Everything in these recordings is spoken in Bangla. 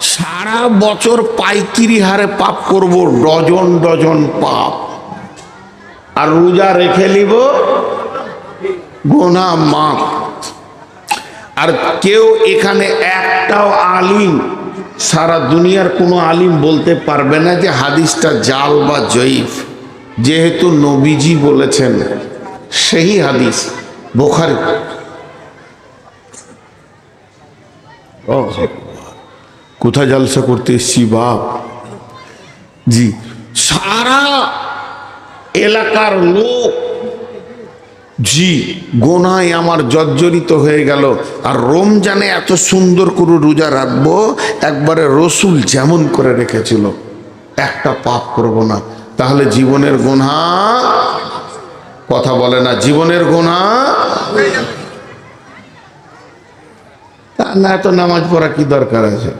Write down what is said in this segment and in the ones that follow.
সারা বছর পাইকিরি হারে পাপ করব, ডজন ডজন পাপ, আর রোজা রেখে নিব গুনাহ মাফ। আর কেউ এখানে একটাও আলিম, সারা দুনিয়ার কোনো আলিম বলতে পারবে না যে হাদিসটা জাল বা জয়ীফ, যেহেতু নবীজি বলেছেন, সেই হাদিস বুখারী। কোথায় জলসা করতে এসছি বাপ? জি, সারা এলাকার লোক জি গোনায় আমার জর্জরিত হয়ে গেল। আর রমজানে এত সুন্দর করে রোজা রাখবো, একবারে রসুল যেমন করে রেখেছিল, একটা পাপ করব না। তাহলে জীবনের গুনাহ, কথা বলে না, জীবনের গুনাহ তা না, তো নামাজ পড়া কি দরকার আছে?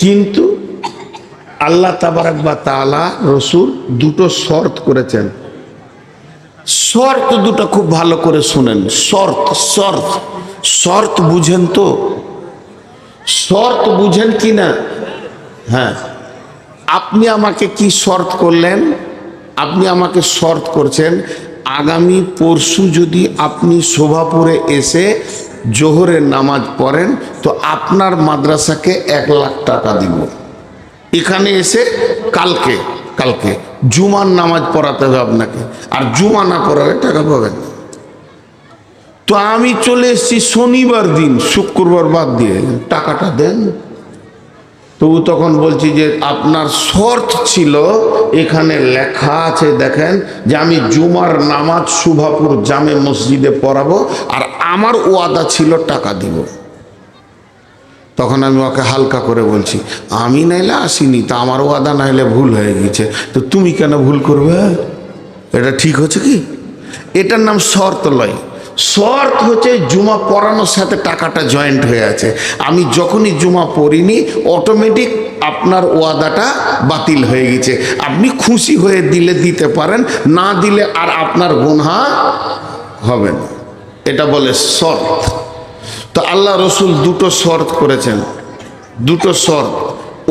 কিন্তু আল্লাহ তাবারাক ওয়া তাআলা রসুল দুটো শর্ত করেছেন। শর্ত দুটো খুব ভালো করে শুনেন। শর্ত শর্ত শর্ত বুঝেন তো? শর্ত বুঝেন কি না? হ্যাঁ, আপনি আমাকে কি শর্ত করলেন? আপনি আমাকে শর্ত করছেন, আগামী পরশু যদি আপনি শোভাপুরে এসে জোহরের নামাজ পড়েন তো আপনার মাদ্রাসাকে 1 লাখ টাকা দিব। এখানে এসে কালকে কালকে জুমার নামাজ পড়াতে হবে আপনাকে, আর জুমা না পড়ালে টাকা পাবেন। তো আমি চলে এসেছি শনিবার দিন, শুক্রবার বাদ দিয়ে, টাকাটা দেন। তবু তখন বলছি যে আপনার শর্ত ছিল, এখানে লেখা আছে দেখেন, যে আমি জুমার নামাজ শোভাপুর জামে মসজিদে পড়াবো, আর আমার ওয়াদা ছিল টাকা দিব। তখন আমি ওকে হালকা করে বলছি, আমি নাইলে আসিনি, তা আমার ওয়াদা নাইলে ভুল হয়ে গেছে, তো তুমি কেন ভুল করবে? এটা ঠিক হচ্ছে কি? এটার নাম শর্ত লয়। শর্ত হচ্ছে জুমা পড়ানোর সাথে টাকাটা জয়েন্ট হয়ে আছে। আমি যখনই জুমা পড়িনি, অটোমেটিক আপনার ওয়াদাটা বাতিল হয়ে গেছে। আপনি খুশি হয়ে দিলে দিতে পারেন, না দিলে আর আপনার গুনাহ হবে না। এটা বলে শর্ত। তো আল্লাহ রসুল দুটো শর্ত করেছেন, দুটো শর্ত।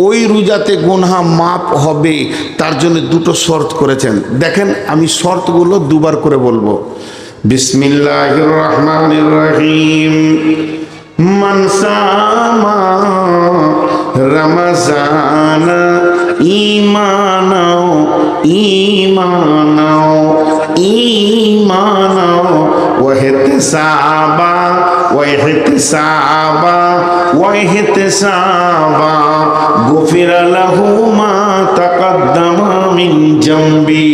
ওই রোজাতে গুনাহ মাপ হবে, তার জন্য দুটো শর্ত করেছেন। দেখেন, আমি শর্তগুলো দুবার করে বলবো। বিসমিল্লাহির রহমানির রহিম। মান সামা রমজান ঈমানাও ঈমানাও ঈমানাও ওয়া ইহতিসাবা ওয়াহতিসাবা গুফিরা লাহু মা তাকাদ্দামা মিন জামবি।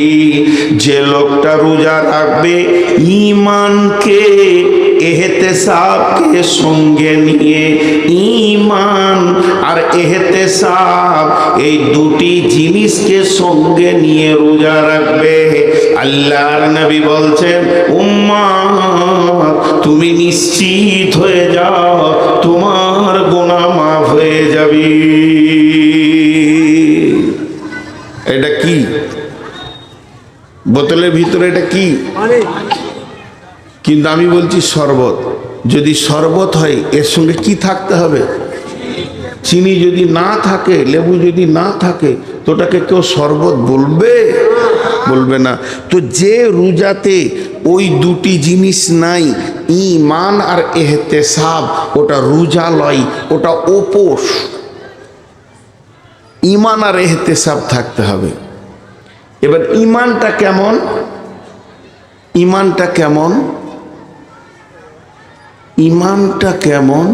যে লোকটা রোজা রাখবে ঈমানকে, ইহতিসাবকে সঙ্গে নিয়ে, ঈমান আর ইহতিসাব এই দুটি জিনিসকে সঙ্গে নিয়ে রোজা রাখবে, আল্লাহর নবী বলছেন, উম্মত তুমি নিশ্চিত হয়ে যাও, তোমার গুনাহ মাফ হয়ে যাবে। এটা কি বোতলের ভিতরে? এটা কি? কিন্তু আমি বলছি শরবত। যদি শরবত হয়, এর সঙ্গে কি থাকতে হবে? চিনি যদি না থাকে, লেবু যদি না থাকে, তো ওটাকে কেউ শরবত বলবে? বলবে না। তো যে রোজাতে ওই দুটি জিনিস নাই, ঈমান আর ইহতিসাব, ওটা রোজা লয়, ওটা উপোস। ঈমান আর ইহতিসাব থাকতে হবে। এবার ঈমানটা কেমন? ঈমানটা কেমন? ঈমানটা কেমন?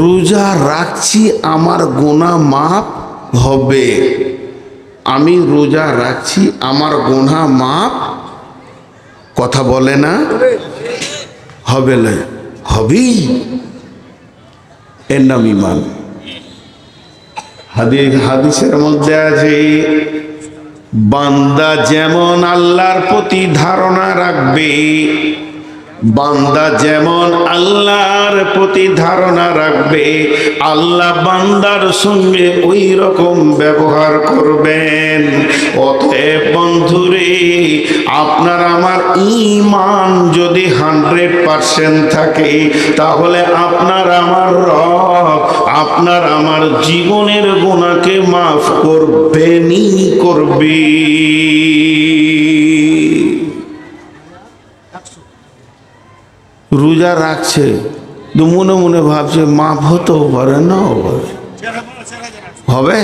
রোজা রাখছি, আমার গুনাহ মাফ হবে। আমি রোজা রাখছি, আমার গুনাহ মাফ, কথা বলে না? হবে না, হবেই। এর নাম ঈমান। হাদিসের মধ্যে আছে, বান্দা যেমন আল্লাহর প্রতি ধারণা রাখবে, বান্দা যেমন আল্লাহর প্রতি ধারণা রাখবে, আল্লাহ বান্দার সঙ্গে ওই রকম ব্যবহার করবেন। অতএব বন্ধুরে, আপনার আমার ঈমান যদি 100% থাকে, তাহলে আপনার আমার রব আপনার আমার জীবনের গুনাহকে মাফ করবেনই করবে। রোজা রাখছে তো মনে মনে ভাবছে মাফ হতেও পারে, না হবে,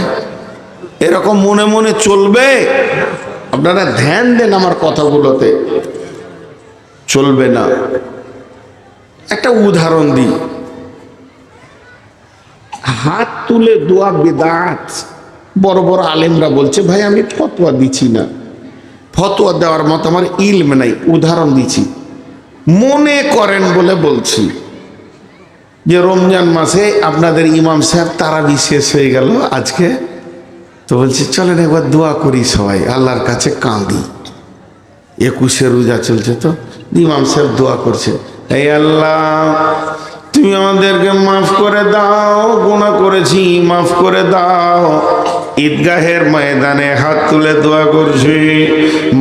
এরকম মনে মনে চলবে। আপনারা ধ্যান দেন আমার কথাগুলোতে, চলবে না। একটা উদাহরণ দিই, হাত তুলে দোয়া বিদআত। বড় বড় আলেমরা বলছে ভাই আমি ফতোয়া দিচ্ছি না, ফতোয়া দেওয়ার মতো আমার ইলম নাই, উদাহরণ দিচ্ছি। মনে করেন বলে বলছি যে রমজান মাসে আপনাদের ইমাম সাহেব তারাবি শেষ হয়ে গেল আজকে, তো বলছি চলেন একবার দোয়া করি সবাই, আল্লাহর কাছে কাঁদি। 21 রোজা চলছে, তো ইমাম সাহেব দোয়া করছে, এই আল্লাহ তুমি আমাদেরকে মাফ করে দাও, গুনাহ করেছি মাফ করে দাও। ঈদগাহের ময়দানে হাত তুলে দোয়া করছি,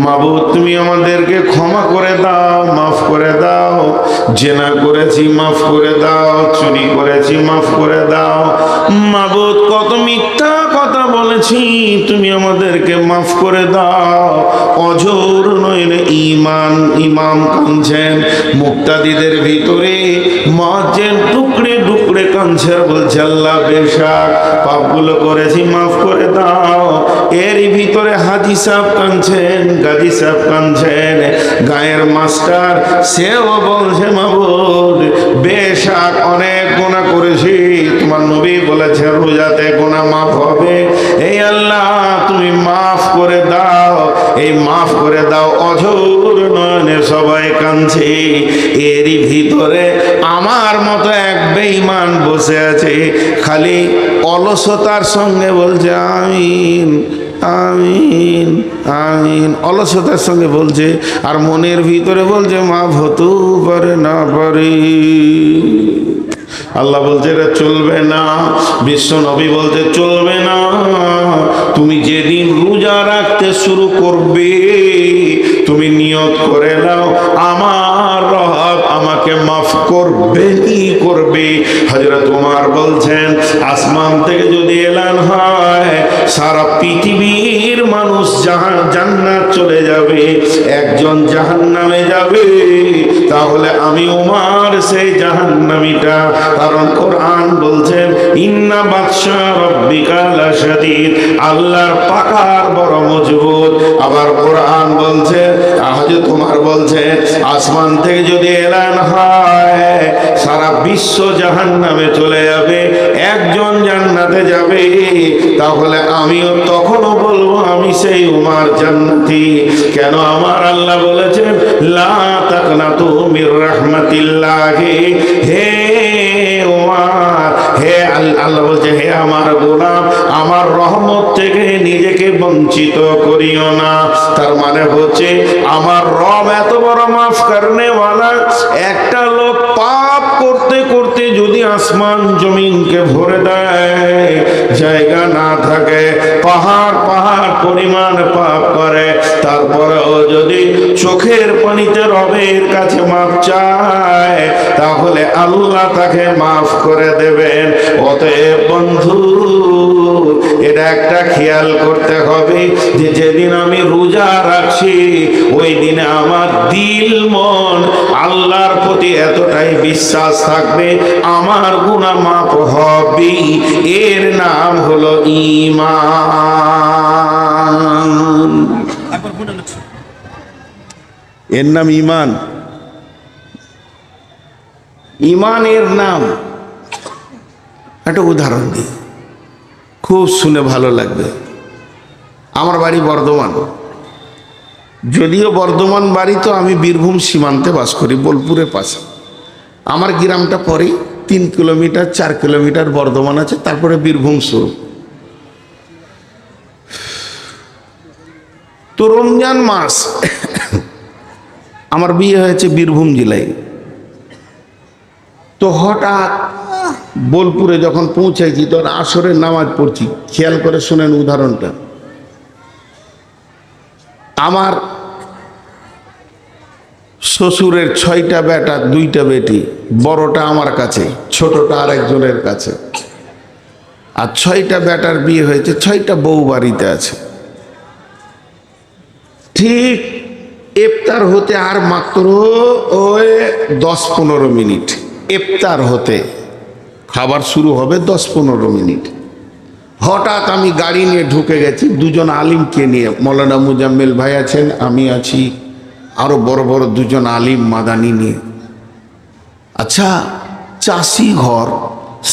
মাবুদ তুমি আমাদেরকে ক্ষমা করে দাও, মাফ করে দাও। জেনা করেছি মাফ করে দাও, চুরি করেছি মাফ করে দাও। মাবুদ কত মিথ্যা কথা বলেছি, তুমি আমাদেরকে মাফ করে দাও। অঝোর নইলে ইমাম কাঁদছেন, মুক্তাদিদের ভিতরে মুয়াজ্জিন টুকরে টুকরে কাঁদছে, বলছে আল্লাহ বেশক পাপগুলো করেছি মাফ করে দাও। এরই ভিতরে হাজি সাহেব কাঁদছেন, গাজী সাহেব কাঁদছেন, গায়ের মাস্টার সেও বলছে মাবুদ বেশক অনেক গুনাহ করেছি, তোমার নবী বলেছে রোজাতে গুনাহ মাফ হবে। এই আল্লাহ তুমি মাফ করে দাও, এই মাফ করে দাও। অঝোর নয়নে সবাই কাঁদছে, এরই ভিতরে আমার মতো এক বেঈমান বসে আছে, খালি অলসতার সঙ্গে বলছে আমিন আমিন আমিন, অলসতার সঙ্গে বলছে, আর মনের ভিতরে বলছে মাফ হতেও পারে না পারে। আল্লাহ বলছে এটা চলবে না, বিশ্ব নবী বলছে চলবে না। তুমি যেদিন রোজা রাখতে শুরু করবে তুমি নিয়ত করে নাও আমার রব আমাকে মাফ করবেই করবে। হযরত ওমর বলছেন আসমান থেকে যদি এলান হয় সারা পৃথিবীর মানুষ জান্নাত চলে যাবে, একজন জাহান্নামে যাবে, তাহলে আমি ওমর সেই জাহান্নামীটা। কারণ কোরআন বলছেন ইন্না বাতশা রাব্বিকা লাশাদীদ, আল্লাহর পাকার বড় মজবুত। আবার কোরআন বলছে, হযরত ওমর বলছে আসমান থেকে যদি এলান হয় সারা বিশ্ব জাহান্নামে চলে যাবে, একজন জান্নাতে যাবে, তাহলে আমিও তখনও বলবো আমি সেই ওমর জান্নাতি। কেন আমার আল্লাহ বলেছেন লা তাকনাতু মির রাহমাতিল্লাহি, হে ওমর, হে আল্লাহ বলছে হে আমার গোলাম আমার রহমত থেকে নিজেকে বঞ্চিত করিও না। তার মানে হচ্ছে আমার রব এত বড় মাফ করনে ওয়ালা, একটা লোক পাপ করতে করতে যদি আসমান জমিনকে ভরে দেয়, জায়গা না থাকে, পাহাড় পাহাড় পরিমাণ পাপ করে, তারপরেও যদি চোখের পানিতে রবের কাছে মাফ চায় তাহলে আল্লাহ তাকে মাফ করে দেবেন। অতএব বন্ধু এটা একটা খেয়াল করতে হবে যে যেদিন আমি রোজা রাখছি ওই দিনে আমার দিল মন আল্লাহর প্রতি এতটাই বিশ্বাস থাকবে আমার গুনাহ মাফ হবে। এর নাম হলো ঈমান, এর নাম ঈমান, ঈমানের নাম। একটা উদাহরণ দিই, খুব শুনে ভালো লাগবে। আমার বাড়ি বর্ধমান, যদিও বর্ধমান বাড়ি তো আমি বীরভূম সীমান্তে বাস করি, বোলপুরের পাশে। আমার গ্রামটা পরে 3 কিলোমিটার 4 কিলোমিটার বর্ধমান আছে, তারপরে বীরভূম শুরু। তো রমজান মাস আমার বিয়ে হয়েছে বীরভূম জেলায়। তো হঠাৎ বোলপুরে যখন পৌঁছাইছি তখন আসরের নামাজ পড়ছি, খেয়াল করে শুনেন উদাহরণটা। আমার শ্বশুরের 6টা বেটা 2টা বেটি, বড়টা আমার কাছে, ছোটটা আরেকজনের কাছে। আর 6টা বেটার বিয়ে হয়েছে, 6টা বউ বাড়িতে আছে। ঠিক ইফতার হতে আর মাত্র ওই 10-15 মিনিট, ইফতার হতে, খাবার শুরু হবে 10-15 মিনিট। হঠাৎ আমি গাড়ি নিয়ে ঢুকে গেছি, দুজন আলিমকে নিয়ে, মৌলানা মুজাম্মেল ভাই আছেন, আমি আছি, আরো বড় বড় দুজন আলিম মাদানি নিয়ে। আচ্ছা, চাষি ঘর,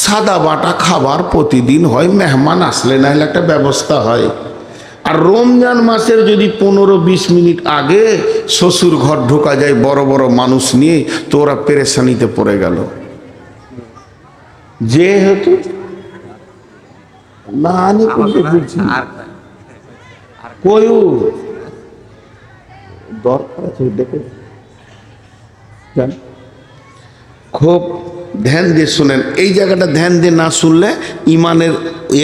সাদা বাটা খাবার প্রতিদিন হয়, মেহমান আসলে না হলে একটা ব্যবস্থা হয়। আর রমজান মাসের যদি 15-20 মিনিট আগে শ্বশুর ঘর ঢোকা যায় বড় বড় মানুষ নিয়ে, তো ওরা পেরেশানিতে পড়ে গেল। যেহেতু না আনি করতে বলছি, কয়ু দরকার আছে দেখে যান। খুব ধ্যান দিয়ে শুনেন, এই জায়গাটা ধ্যান দিয়ে না শুনলে ইমানের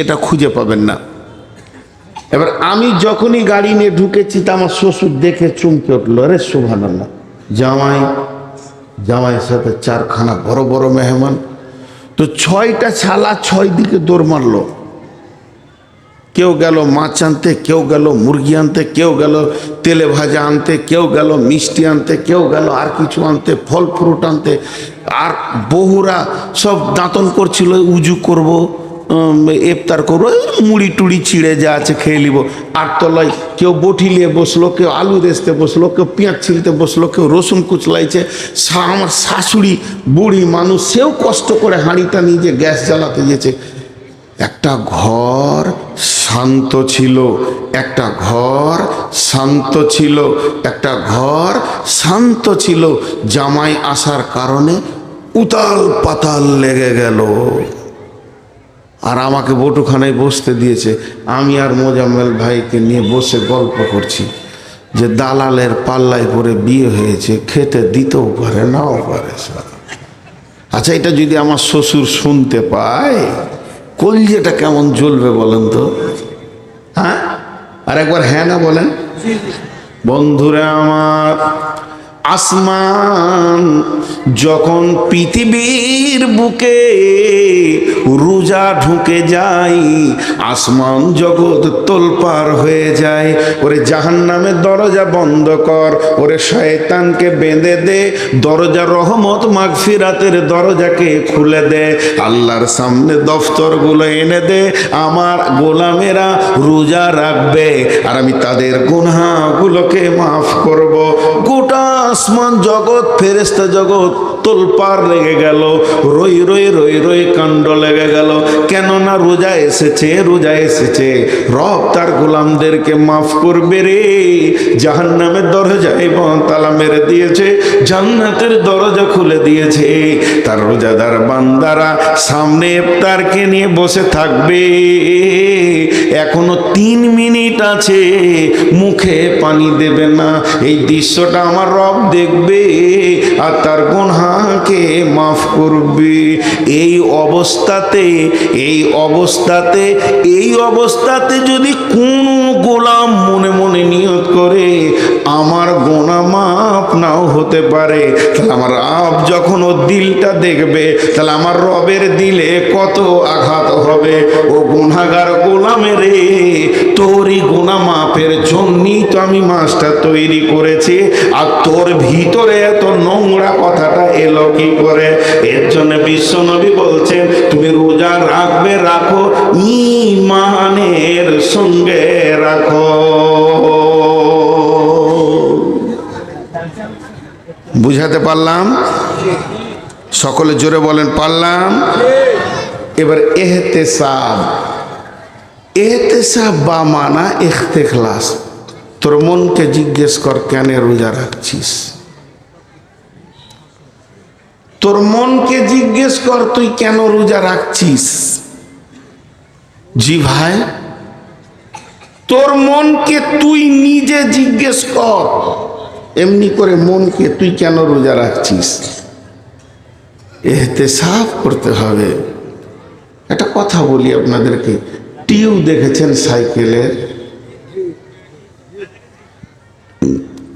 এটা খুঁজে পাবেন না। এবার আমি যখনই গাড়ি নিয়ে ঢুকেছি, তা আমার শ্বশুর দেখে চমকে উঠলো, রে সুবহানাল্লাহ, জামাইয়ের সাথে 4খানা বড় বড় মেহমান। তো 6টা ছালা 6 দিকে দৌড় মারলো। কেউ গেল মাছ আনতে, কেউ গেল মুরগি আনতে, কেউ গেল তেলে ভাজা আনতে, কেউ গেল মিষ্টি আনতে, কেউ গেল আর কিছু আনতে, ফল ফ্রুট আনতে। আর বহুরা সব দাঁতন করছিল, উজু করব, ইফতার করবো, মুড়ি টুড়ি চিড়ে যা আছে খেয়ে নিব। আর তলায় কেউ বটি নিয়ে বসলো, কেউ আলু রেসতে বসলো, কেউ পেঁয়াজ ছিলতে বসলো, কেউ রসুন কুচলাইছে। আমার শাশুড়ি বুড়ি মানুষ, সেও কষ্ট করে হাঁড়িটা নিয়ে গ্যাস জ্বালাতে গেছে। একটা ঘর শান্ত ছিল, একটা ঘর শান্ত ছিল, একটা ঘর শান্ত ছিল। জামাই আসার কারণে উতাল পাতাল লেগে গেল। আর আমাকে বটুখানায় বসতে দিয়েছে। আমি আর মোজাম্মেল ভাইকে নিয়ে বসে গল্প করছি যে দালালের পাল্লায় পরে বিয়ে হয়েছে, খেতে দিতেও পারে নাও পারে। আচ্ছা, এটা যদি আমার শ্বশুর শুনতে পায়, কলজেটা কেমন জ্বলবে বলেন তো? হ্যাঁ, আর একবার হ্যাঁ না বলেন। বন্ধুরা আমার, আসমান যখন পৃথিবীর বুকে রোজা ঢুকে যায়, আসমান জগৎ তোলপার হয়ে যায়। ওরে জাহান্নামের দরজা বন্ধ কর, ওরে শয়তানকে বেঁধে দে, দরজা রহমত মাগফিরাতের দরজাকে খুলে দে, আল্লাহর সামনে দফতরগুলো এনে দে। আমার গোলামেরা রোজা রাখবে আর আমি তাদের গুনাহগুলোকে মাফ করব। গোটা আসমান জগৎ, ফেরেশতা জগৎ তোলপার লেগে গেল, রই রই রই রই কাণ্ড লেগে গেল। কেননা রোজা এসেছে, রোজা এসেছে, রব তার গোলামদেরকে মাফ করবে রে। জাহান্নামের দরজা এবং তালা মেরে দিয়েছে, জান্নাতের দরজা খুলে দিয়েছে। তার রোজাদার বান্দারা সামনে ইফতারকে নিয়ে বসে থাকবে। এখনো 3 মিনিট আছে, মুখে পানি দেবে না। এই দৃশ্যটা আমার রব দেখবে আর তার গুনাহকে মাফ করবে। এই অবস্থাতে যদি কোন গোলাম মনে মনে নিয়ত করে আমার গুনাহ মাফ নাও হতে পারে, তাহলে আমার রব যখন ওর দিলটা দেখবে, তাহলে আমার রবের দিলে কত আঘাত হবে। ও গুনাহগার গোলামের রে, তোরই গুনাহ মাফের জন্যই তো আমি মাছটা তৈরি করেছি, আর তোর ভিতরে এত নোংরা কথাটা এলো কি করে? এর জন্য বিশ্বনবী বলছেন, তুমি রোজা রাখবে, রাখো, ঈমানের সঙ্গে রাখো। বুঝাতে পারলাম? সকলে জোরে বলেন, পারলাম। এবার এহতেসাব বা মানা ইখতিলাস। তোর মনকে জিজ্ঞেস কর, কেন রোজা রাখছিস? তোর মনকে জিজ্ঞেস কর, তুই কেন রোজা রাখছিস? জি ভাই, তোর মনকে তুই নিজে জিজ্ঞেস কর, এমনি করে মনকে তুই কেন রোজা রাখছিস? ইহতেসাব করতে হবে। একটা কথা বলি আপনাদেরকে, টিউ দেখেছেন সাইকেলের?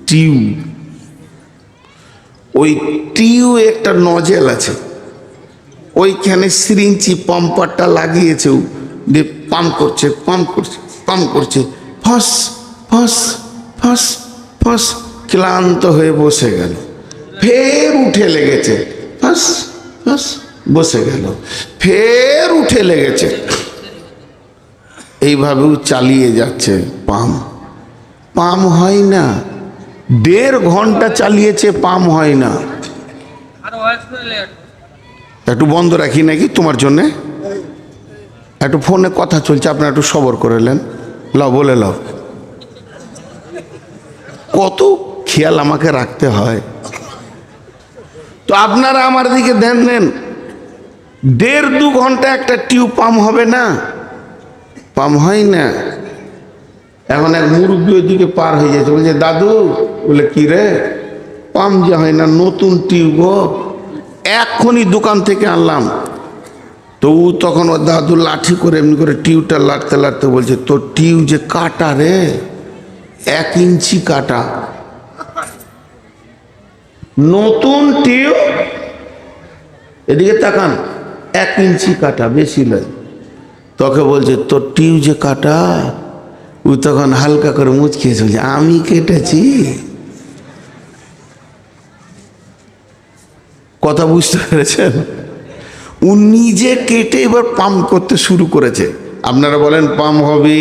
টিউ, ওই টিউ একটা নজেল আছে, ওইখানে সিরিঞ্চি পাম্পারটা লাগিয়েছে দিয়ে পাম্প করছে, পাম্প করছে, পাম্প করছে, ফস ফস ফস ফস, ক্লান্ত হয়ে বসে গেল। ফের উঠে লেগেছে, ফস ফস, বসে গেল, ফের উঠে লেগেছে। এইভাবেও চালিয়ে যাচ্ছে পাম্প, পাম্প হয় না। 1.5 ঘন্টা চালিয়েছে, পাম্প হয় না। একটু বন্ধ রাখি নাকি তোমার জন্যে? একটু ফোনে কথা চলছে, আপনারা একটু সবর করে নেন। লাও, বলে লাও। কত খেয়াল আমাকে রাখতে হয়। তো আপনারা আমার দিকে ধ্যান দেন। 1.5-2 ঘন্টা একটা টিউব পাম্প হবে না? পাম্প হয় না। এখন এক মুরব্বী ওইদিকে পার হয়ে যাচ্ছে, বলছে দাদু, বলে কি রে? পাম্প যে হয় না, নতুন টিউব এক্ষুনি দোকান থেকে আনলাম। তো তখন ও দাদু লাঠি করে এমনি করে টিউবটা লাটতে লাটতে বলছে, তোর টিউব যে কাটা রে, 1 ইঞ্চি কাটা। নতুন টিউব, এদিকে তাকান, 1 ইঞ্চি কাটা, বেশি নয়। তোকে বলছে তোর টিউব যে কাটা। ও তখন হালকা করে মুচকিয়েছে, বলছে আমি কেটেছি। কথা বুঝতে পেরেছেন? ও নিজে কেটে এবার পাম্প করতে শুরু করেছে। আপনারা বলেন পাম্প হবে?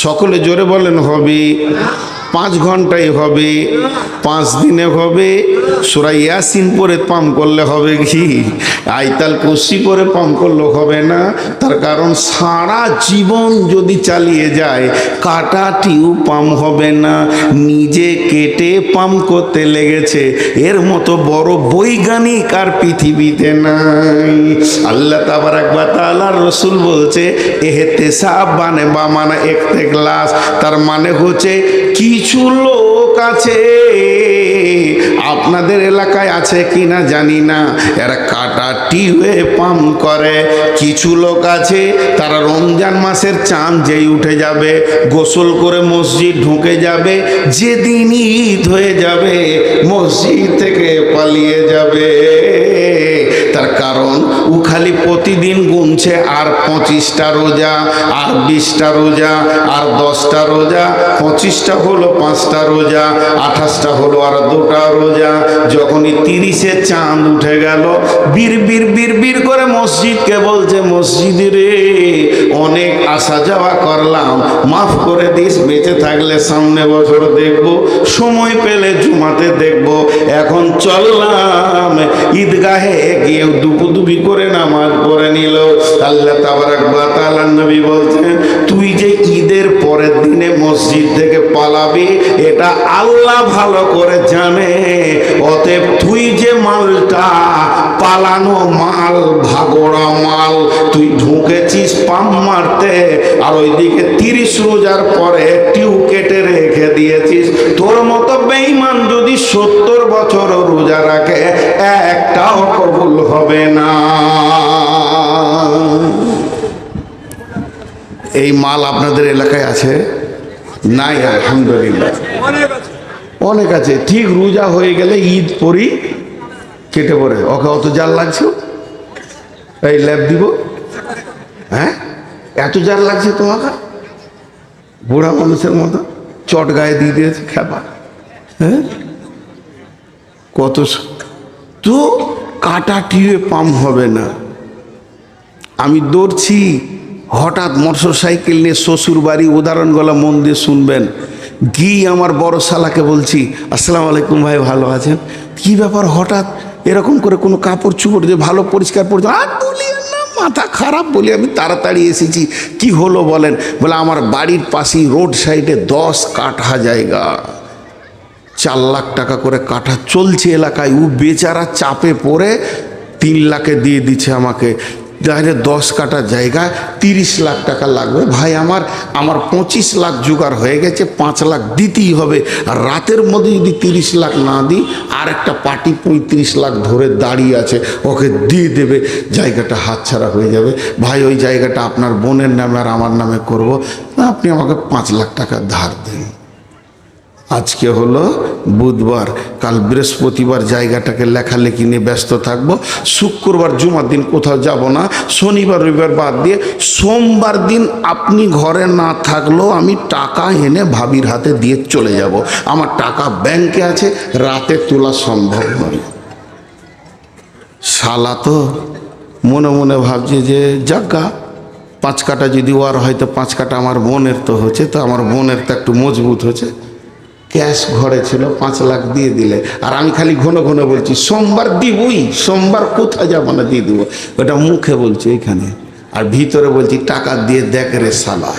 সকলে জোরে বলেন হবে। 5 ঘন্টায় হবে, 5 দিনে হবে। সূরা ইয়াসিন পরে পাম্প করলে হবে কি? আইতাল কুরসি পরে পাম্প করলে হবে না। তার কারণ সারা জীবন যদি চালিয়ে যায়, কাটা টিউব পাম্প হবে না। নিজে কেটে পাম্প করতে লেগেছে। এর মতো বড় বৈজ্ঞানিক আর পৃথিবীতে নাই। আল্লাহ তাবারাক ওয়া তাআলার রাসূল বলছে ইহতিসাব মানে বা মানে ইখতিলাস, তার মানে হচ্ছে কিছু লোক আছে, আপনাদের এলাকায় আছে কিনা জানি না, এরা কাটা টিউবে পাম্প করে। কিছু লোক আছে তারা রমজান মাসের চাঁদ যেই উঠে যাবে, গোসল করে মসজিদ ঢুকে যাবে, যেদিন ঈদ হয়ে যাবে মসজিদ থেকে পালিয়ে যাবে। তার কারণ ও খালি প্রতিদিন গুনছে, আর 25টা রোজা, আর 20টা রোজা, আর 10টা রোজা, 25টা হলো 5টা রোজা, 28টা হলো আর 2টা রোজা। যখনই 30-এ চাঁদ উঠে গেল, বীর বীর বীর বীর করে মসজিদকে বলছে, মসজিদ রে অনেক আসা যাওয়া করলাম, মাফ করে দিস, বেঁচে থাকলে সামনে বছর দেখব, সময় পেলে জুমাতে দেখব। এখন চললাম ঈদগাহে গিয়ে দুপুদুপি করে নামাজ পড়ে নিল। আল্লাহ তাবারাক ওয়া তাআলার নবী বলছেন, তুই যে ঈদের পরের দিনে মসজিদ থেকে পালাবি এটা আল্লাহ ভালো করে জানে। অতএব তুই যে মালটা পালানো মাল, ভাগোড়া মাল, তুই ঢুকেছিস পাম্প মারতে, আর ওইদিকে 30 রোজার পরে টিউ কেটে রেখে দিয়েছিস। তোর মতো বেঈমান যদি 70 বছর রোজা রাখে, একটাও কবুল হবে না। এই মাল আপনাদের এলাকায় আছে? নাই, আলহামদুলিল্লাহ অনেক আছে। ঠিক রোজা হয়ে গেলে ঈদ পরি কেটে পড়ে, ওকে অত জাল লাগছে, এই ল্যাব দিব, হ্যাঁ এত জাল লাগছে তো, ওকে বুড়া মানুষের মতো চট গায়ে দিয়ে দিয়েছে খেপা। হ্যাঁ কত তো কাটা টিউবে পাম্প হবে না। আমি দৌড়ছি, হঠাৎ মোটর সাইকেল নিয়ে শ্বশুর বাড়ি, উদাহরণগুলো মন দিয়ে শুনবেন, গিয়ে আমার বড় শালাকে বলছি, আসসালামু আলাইকুম ভাই, ভালো আছেন? কি ব্যাপার হঠাৎ এরকম করে, কোনো কাপড় চুপড় যে ভালো পরিষ্কার পড়ছে? আর বলি না, মাথা খারাপ, বলি আমি তাড়াতাড়ি এসেছি। কি হলো বলেন? বলে আমার বাড়ির পাশেই রোড সাইডে 10 কাঠা জায়গা, 4 লাখ টাকা করে কাঠা চলছে এলাকায়। ও বেচারা চাপে পড়ে 3 লাখে দিয়ে দিচ্ছে আমাকে। তাহলে 10 কাঠা জায়গায় 30 লাখ টাকা লাগবে। ভাই আমার 25 লাখ জোগাড় হয়ে গেছে, 5 লাখ দিতেই হবে। আর রাতের মধ্যে যদি 30 লাখ না দিই, আর একটা পার্টি 35 লাখ ধরে দাঁড়িয়ে আছে, ওকে দিয়ে দেবে, জায়গাটা হাতছাড়া হয়ে যাবে। ভাই ওই জায়গাটা আপনার বোনের নামে আর আমার নামে করব, আপনি আমাকে 5 লাখ টাকা ধার দিন। আজকে হলো বুধবার, কাল বৃহস্পতিবার জায়গাটাকে লেখালেখি নিয়ে ব্যস্ত থাকবো। শুক্রবার জুমার দিন কোথাও যাব না। শনিবার রবিবার বাদ দিয়ে সোমবার দিন আপনি ঘরে না থাকলেও আমি টাকা এনে ভাবির হাতে দিয়ে চলে যাব। আমার টাকা ব্যাংকে আছে, রাতে তোলা সম্ভব নয়। শালা তো মনে মনে ভাবছে যে যাজ্ঞা 5 কাটা যদি ওয়ার হয়তো 5 কাটা আমার বোনের তো হচ্ছে, তো আমার বোনের তো একটু মজবুত হচ্ছে। ক্যাশ ঘরে ছিল 5 লাখ দিয়ে দিলে, আর আমি খালি ঘন ঘন বলছি সোমবার দিবই, সোমবার কোথায় যাবো না দিয়ে দিব। ওটা মুখে বলছি এখানে, আর ভিতরে বলছি টাকা দিয়ে দেখ রে শালা,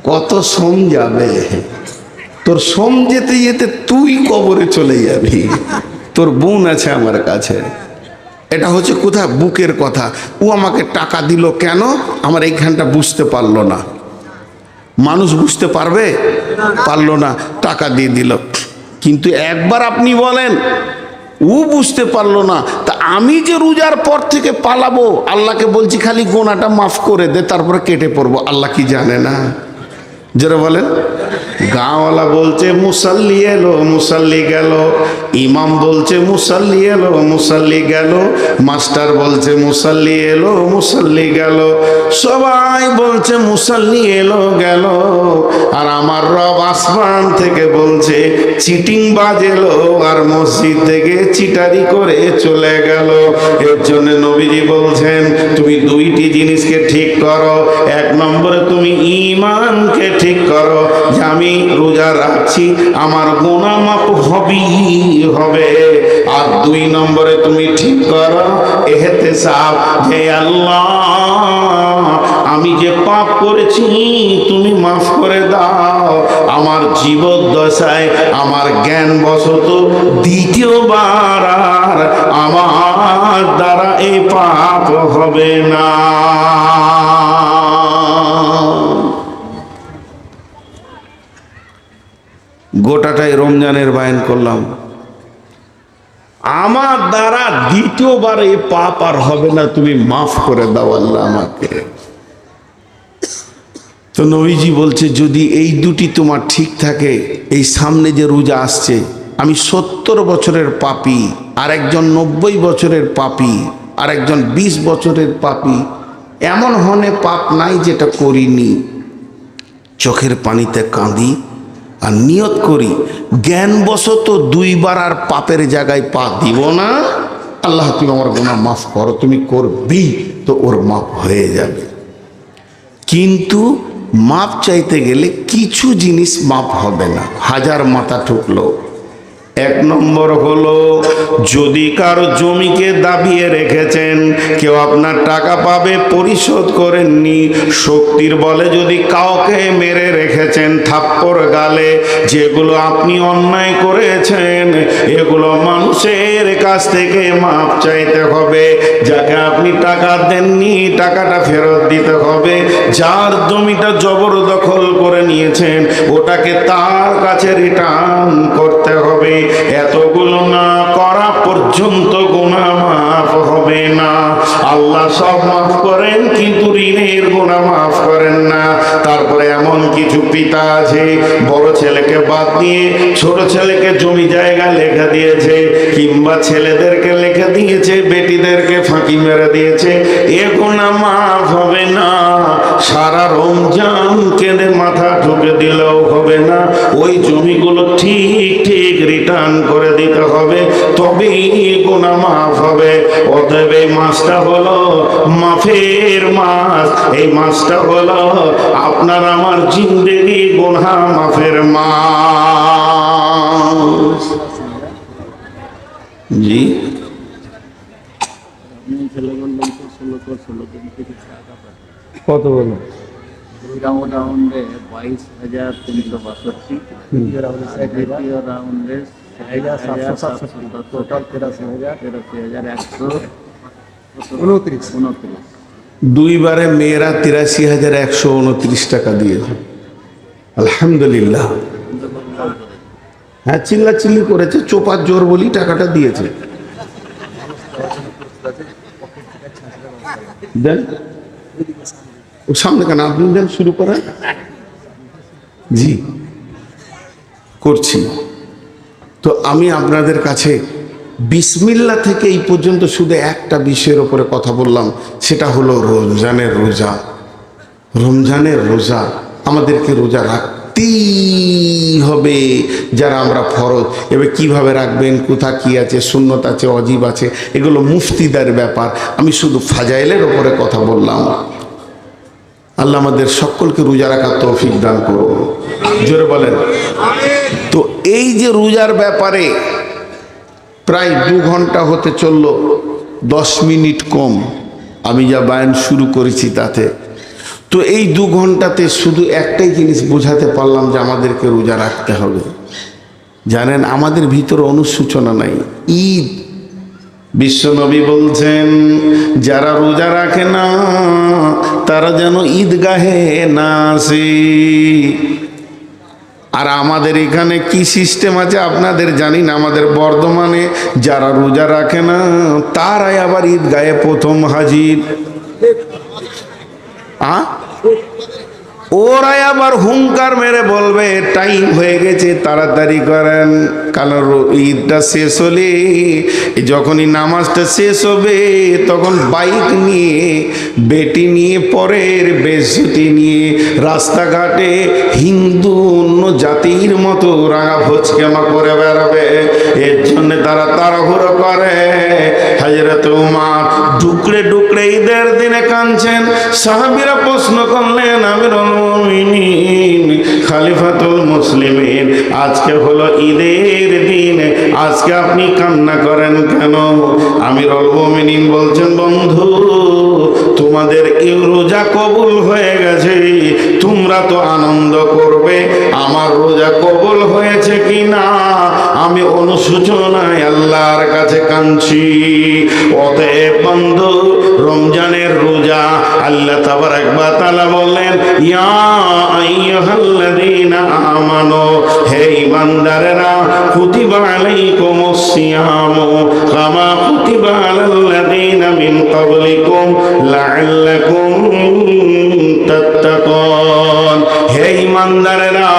কত সোম যাবে তোর। সোম যেতে যেতে তুই কবরে চলে যাবি। তোর বোন আছে আমার কাছে, এটা হচ্ছে কোথা বুকের কথা। ও আমাকে টাকা দিল কেন, আমার এইখানটা বুঝতে পারলো না। মানুষ বুঝতে পারলো না, টাকা দিয়ে দিল। কিন্তু একবার আপনি বলেন ও বুঝতে পারলো না, তা আমি যে রোজার পর থেকে পালাবো, আল্লাহকে বলছি খালি গোনাটা মাফ করে দে, তারপরে কেটে পড়বো। আল্লাহ কি জানে না? যারা বলেন গাঁওয়ালা বলছে মুসাল্লি এলো মুসাল্লি গেল, ইমাম বলছে মুসাল্লি এলো মুসাল্লি গেল, মাস্টার বলছে মুসাল্লি এলো মুসাল্লি গেল, সবাই বলছে মুসাল্লি এলো গেল, আর আমার রব আসমান থেকে বলছে চিটিং বাজেলো আর মসজিদ থেকে চিটারি করে চলে গেল। এর জন্য নবীজি বলছেন তুমি 2টি জিনিসকে ঠিক করো। 1 নম্বরে তুমি ঈমানকে ঠিক করো যে আমি রোজা রাখছি, আমার গুনাহ মাফ হবে। আর 2 নম্বরে তুমি ঠিক করো ইহতিসাব, যে আল্লাহ আমি যে পাপ করেছি তুমি মাফ করে দাও। আমার জীবদ্দশায় আমার জ্ঞান বশত দ্বিতীয়বার আর আমার দ্বারা এই পাপ হবে না। গোটাটাই রমজানের বায়ান করলাম, আমার দ্বারা দ্বিতীয়বার এই পাপ আর হবে না, তুমি মাফ করে দাও আল্লাহ আমাকে। তো নবীজি বলছে যদি এই 2টি তোমার ঠিক থাকে, এই সামনে যে রোজা আসছে, আমি 70 বছরের পাপী, আর একজন 90 বছরের পাপী, আর একজন 20 বছরের পাপী, এমন হনে পাপ নাই যেটা করিনি। চোখের পানিতে কাঁদি আর নিয়ত করি জ্ঞানবশত 2বার আর পাপের জায়গায় পা দিব না। আল্লাহ তুমি আমার গুনাহ মাফ করো, তুমি করবি তো ওর মাফ হয়ে যাবে। কিন্তু মাপ চাইতে গেলে কিছু জিনিস মাপ হবে না, হাজার মাথা ঠুকলো। 1 নম্বর হলো যদি কারো জমিকে দাবিয়ে রেখেছেন, কেউ আপনার টাকা পাবে পরিশোধ করেননি, শক্তির বলে যদি কাউকে মেরে রেখেছেন থাপ্পড় গালে, যেগুলো আপনি অন্যায় করেছেন এগুলো মানুষের কাছ থেকে মাপ চাইতে হবে। যাকে আপনি টাকা দেননি টাকাটা ফেরত দিতে হবে। যার জমিটা জবরদখল করে নিয়েছেন ওটাকে তার কাছে রিটার্ন করতে হবে। এতগুলো না করা পর্যন্ত গুনাহ মাফ হবে না। আল্লাহ সব মাফ করেন কিন্তু ঋণের গুনাহ মাফ করেন না। তারপরে এমন কিছু পিতা আছে বড় ছেলেকে বাদ দিয়ে ছোট ছেলেকে জমি জায়গা লেখা দিয়েছে, কিংবা ছেলেদেরকে লেখা দিয়েছে বেটিদেরকে ফাঁকি মেরে দিয়েছে, এ গুনাহ মাফ হবে না। সারা রমজান কেঁদে মাথা ঠুকে দিলেও হবে না, ওই জমিগুলো ঠিক রিটার্ন করে দিতে হবে, তবেই গুনাহ মাফ হবে। অতএব এই মাসটা হলো মাফের মাস, এই মাসটা হলো আপনার আমার জিন্দেগি গুনাহ মাফের মাস। জি কত বলো? রাউন্ডে 22,362, দ্বিতীয় রাউন্ডে 60,770, টোটাল 83,129। 2বারে মেয়েরা 83,129 টাকা দিয়েছে। আলহামদুলিল্লাহ। হ্যাঁ চিল্লাচিল্লি করেছে, চোপার জোর বলি টাকাটা দিয়েছে। দেন ও সামনে কেন, আপনি দেন শুরু করেন। জি করছি। তো আমি আপনাদের কাছে বিসমিল্লাহ থেকে এই পর্যন্ত শুধু একটা বিষয়ের উপরে কথা বললাম, সেটা হলো রমজানের রোজা। রমজানের রোজা আমাদেরকে রোজা রাখতেই হবে, যারা আমরা ফরজ। এবার কিভাবে রাখবেন, কোথা কি আছে, সুন্নত আছে, অজিব আছে, এগুলো মুফতিদের ব্যাপার। আমি শুধু ফাজাইলের ওপরে কথা বললাম। আল্লাহ আমাদের সকলকে রোজা রাখার তৌফিক দান করুন, জোরে বলেন। তো এই যে রোজার ব্যাপারে প্রায় 2 ঘন্টা হতে চলল, 10 মিনিট কম আমি যা বায়ান শুরু করেছি তাতে। তো এই 2 ঘন্টাতে শুধু একটাই জিনিস বোঝাতে পারলাম যে আমাদেরকে রোজা রাখতে হবে। জানেন, আমাদের ভিতরে অনুশোচনা নাই। ঈদ, বিশ্বনবী বলছেন যারা রোজা রাখে না তারা যেন ঈদগাহে না আসে। আর আমাদের এখানে কি সিস্টেম আছে আপনাদের জানি না, আমাদের বর্ধমানে যারা রোজা রাখে না তারাই আবার ঈদগাহে প্রথম হাজির। ওরাই আবার হুঙ্কার মেরে বলবে টাইম হয়ে গেছে, তাড়াতাড়ি করেন। কারণ ঈদটা শেষ হলে, যখনই নামাজটা শেষ হবে, তখন বাইক নিয়ে, বেটি নিয়ে, পরের বেশটি নিয়ে রাস্তাঘাটে হিন্দু অন্য জাতির মতো রাঙা ভোজকেমা করে বেড়াবে। এর জন্য তারা তাড়াহুড়ো করে। হযরত উমর ডুকরে ডুকরে ঈদের দিনে কাঁদছেন। সাহাবীরা প্রশ্ন করলেন, আমিরুল মুমিনিন, খলিফাতুল মুসলিমিন, আজকে হলো ঈদের দিন, আজকে আপনি কান্না করেন কেন? আমিরুল মুমিনিন বলছেন, বন্ধু, তোমাদের এই রোজা কবুল হয়ে গেছে, তোমরা তো আনন্দ করবে, আমার রোজা কবুল হয়েছে কিনা আমি অনুশোচনায় আল্লাহর কাছে কাঁদছি। অতএব বন্ধু, রমজানের রোজা আল্লাহ তাবারক ওয়া তাআলা বললেন, ইয়া আইয়ুহাল্লাযীনা আমানু, হে ঈমানদারেরা, কুতিবা আলাইকুমুস সিয়ামু কামা কুতিবা আলাল্লাযীনা মিন ক্বাবলিকুম লাআল্লাকুম তাত্তাকুন। হে ঈমানদারেরা,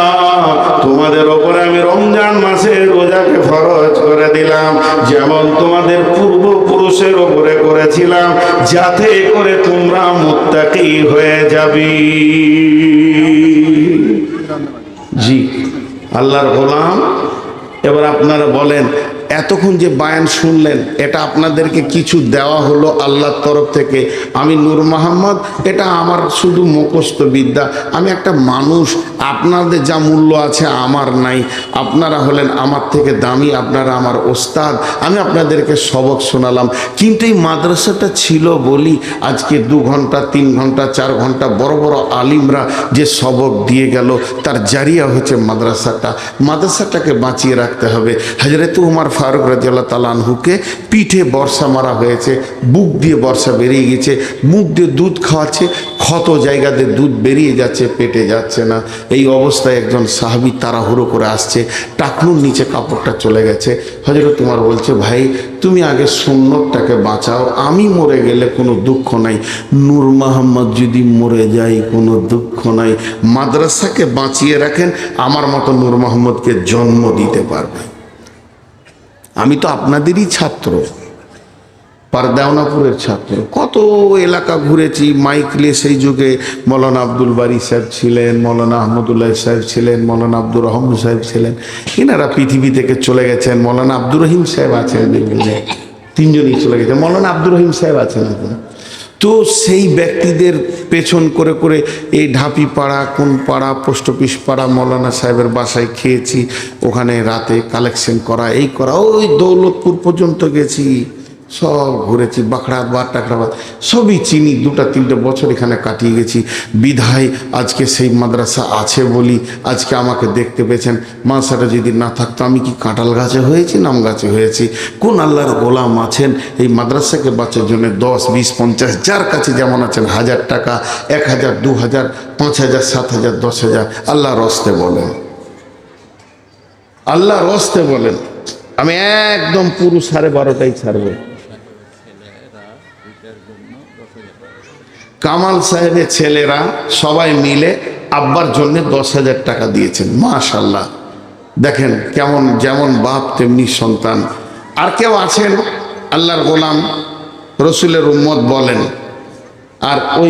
তোমাদের উপরে আমি রমজান মাসের রোজাকে ফরজ করে দিলাম, যেমন তোমাদের পূর্বপুরুষের উপরে করেছিলাম, যাতে করে তোমরা মুত্তাকি হয়ে যাবে। জি, আল্লাহর গোলাম। এবার আপনারা বলেন, এতক্ষণ যে বায়ান শুনলেন, এটা আপনাদেরকে কিছু দেওয়া হলো আল্লাহর তরফ থেকে। আমি নূর মোহাম্মদ, এটা আমার শুধু মুখস্থ বিদ্যা। আমি একটা মানুষ, আপনাদের যা মূল্য আছে আমার নাই। আপনারা হলেন আমার থেকে দামি, আপনারা আমার ওস্তাদ। আমি আপনাদেরকে সবক শোনালাম, কিন্তু এই মাদ্রাসাটা ছিল বলি আজকে 2 ঘন্টা 3 ঘন্টা 4 ঘন্টা বড় বড় আলিমরা যে সবক দিয়ে গেল, তার জারিয়া হচ্ছে মাদ্রাসাটা। মাদ্রাসাটাকে বাঁচিয়ে রাখতে হবে। হযরত উমর ফারুক রাদিয়াল্লাহু তাআলা আনহুকে পিঠে বর্ষা মারা হয়েছে, বুক দিয়ে বর্ষা বেরিয়ে গেছে, মুখ দিয়ে দুধ খাওয়াচ্ছে, ক্ষত জায়গাতে দুধ বেরিয়ে যাচ্ছে, পেটে যাচ্ছে না। এই অবস্থায় একজন সাহাবী তাড়াহুড়ো করে আসছে, টাকনুর নিচে কাপড়টা চলে গেছে। হযরত উমর বলছে, ভাই তুমি আগে সুন্নতটাকে বাঁচাও, আমি মরে গেলে কোনো দুঃখ নাই, নূর মোহাম্মদ যদি মরে যায় কোনো দুঃখ নাই। মাদ্রাসাকে বাঁচিয়ে রাখেন, আমার মতো নূর মোহাম্মদকে জন্ম দিতে পারবে। আমি তো আপনাদেরই ছাত্র, পারদাওনাপুরের ছাত্র। কত এলাকা ঘুরেছি মাইক নিয়ে। সেই যুগে মৌলানা আব্দুল বারী সাহেব ছিলেন, মৌলানা আহমদুল্লাহ সাহেব ছিলেন, মৌলানা আব্দুর রহমান সাহেব ছিলেন। এনারা পৃথিবী থেকে চলে গেছেন। মৌলানা আব্দুর রহিম সাহেব আছেন, 3জনই চলে গেছেন। মৌলানা আব্দুর রহিম সাহেব আছেন এখন। তো সেই ব্যক্তিদের পেছন করে করে এই ঢাপি পাড়া, কোন পাড়া, পোস্ট অফিস পাড়া, মৌলানা সাহেবের বাসায় খেয়েছি, ওখানে রাতে কালেকশন করা, এই করা, ওই দৌলতপুর পর্যন্ত গেছি, সব ঘুরেছি, বাখড়াবাদ টাকরাবাদ সবই চিনি। 2-3 বছর এখানে কাটিয়ে গেছি। বিধায় আজকে সেই মাদ্রাসা আছে বলি আজকে আমাকে দেখতে পেয়েছেন। মাদ্রাসাটা যদি না থাকতো আমি কি কাঁঠাল গাছে হয়েছি, নাম গাছে হয়েছি? কোন আল্লাহর গোলাম আছেন এই মাদ্রাসাকে বাঁচার জন্য 10, 20, 50, যার কাছে যেমন আছেন, 1000 টাকা, 1000, 2000, 5000, 7000, 10000, আল্লাহর রস্তে বলেন, আল্লাহর রস্তে বলেন। আমি একদম পুরো 12:30 ছাড়বো। কামাল সাহেবের ছেলেরা সবাই মিলে আব্বার জন্য 10,000 টাকা দিয়েছেন। মাশাআল্লাহ, দেখেন কেমন, যেমন বাপ তেমনি সন্তান। আর কেউ আছেন আল্লাহর গোলাম, রসুলের উম্মত বলেন, আর ওই